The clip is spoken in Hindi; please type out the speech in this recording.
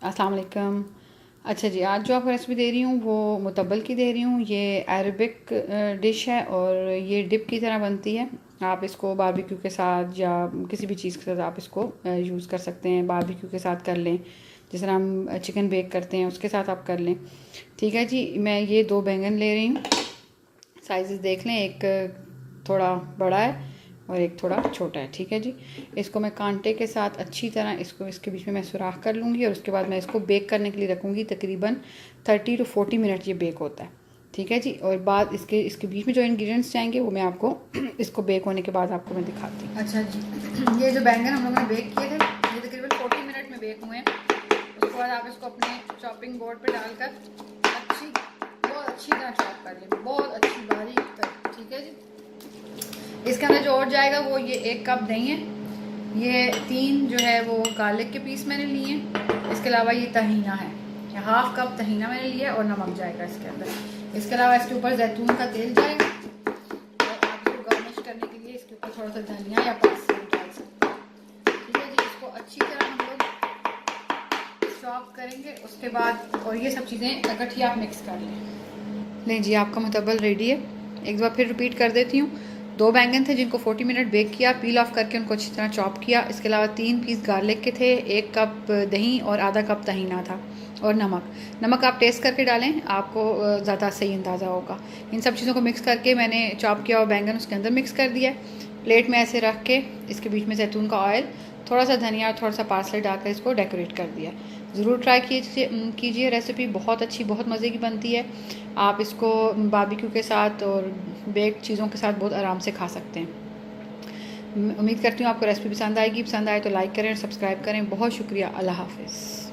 अस्सलाम वालेकुम। अच्छा जी, आज जो आपको रेसिपी दे रही हूँ वो मुतब्बल की दे रही हूँ। ये अरबिक डिश है और ये डिप की तरह बनती है। आप इसको बारबेक्यू के साथ या किसी भी चीज़ के साथ आप इसको यूज़ कर सकते हैं। बारबेक्यू के साथ कर लें, जिस तरह हम चिकन बेक करते हैं उसके साथ आप कर लें। ठीक है जी, मैं ये 2 बैंगन ले रही हूँ। साइज़ देख लें, एक थोड़ा बड़ा है और एक थोड़ा छोटा है। ठीक है जी, इसको मैं कांटे के साथ अच्छी तरह इसको इसके बीच में मैं सुराख कर लूँगी और उसके बाद मैं इसको बेक करने के लिए रखूँगी। तकरीबन 30 to 40 मिनट ये बेक होता है। ठीक है जी, और बाद इसके इसके बीच में जो इंग्रेडिएंट्स जाएंगे वो मैं आपको इसको बेक होने के बाद आपको मैं दिखाती हूँ। अच्छा जी, ये जो बैंगन हम लोगों ने बेक किए थे ये तकरीबन 40 मिनट में बेक हुए हैं। उसके बाद आप इसको अपने चॉपिंग बोर्ड पर डालकर बहुत अच्छी तरह चॉप कर लें, बहुत अच्छी बारीक तक। ठीक है जी, इसके अंदर जो और जाएगा वो ये 1 कप दही है, ये 3 जो है वो गार्लिक के पीस मैंने लिए हैं। इसके अलावा ये तहीना है, 1/2 कप तहीना मैंने लिया और नमक जाएगा इसके अंदर। इसके अलावा इसके ऊपर जैतून का तेल जाएगा और आप इसको गार्निश करने के लिए इसके ऊपर थोड़ा सा धनिया या पासल डाल सकते हैं। ठीक है जी, इसको अच्छी तरह हम लोग चॉप करेंगे उसके बाद, और ये सब चीज़ें इकट्ठी आप मिक्स कर लें जी। आपका मुतब्बल रेडी है। एक बार फिर रिपीट कर देती हूँ। 2 बैंगन थे जिनको 40 मिनट बेक किया, पील ऑफ करके उनको अच्छी तरह चॉप किया। इसके अलावा 3 पीस गार्लिक के थे, 1 कप दही और आधा कप तहीना था, और नमक आप टेस्ट करके डालें, आपको ज़्यादा सही अंदाज़ा होगा। इन सब चीज़ों को मिक्स करके मैंने चॉप किया और बैंगन उसके अंदर मिक्स कर दिया। प्लेट में ऐसे रख के इसके बीच में जैतून का ऑयल, थोड़ा सा धनिया और थोड़ा सा पार्सले डालकर इसको डेकोरेट कर दिया। ज़रूर ट्राई कीजिए रेसिपी बहुत अच्छी, बहुत मज़े की बनती है। आप इसको बारबेक्यू के साथ और बेक्ड चीज़ों के साथ बहुत आराम से खा सकते हैं। उम्मीद करती हूँ आपको रेसिपी पसंद आएगी। पसंद आए तो लाइक करें और सब्सक्राइब करें। बहुत शुक्रिया। अल्लाह हाफ़िज़।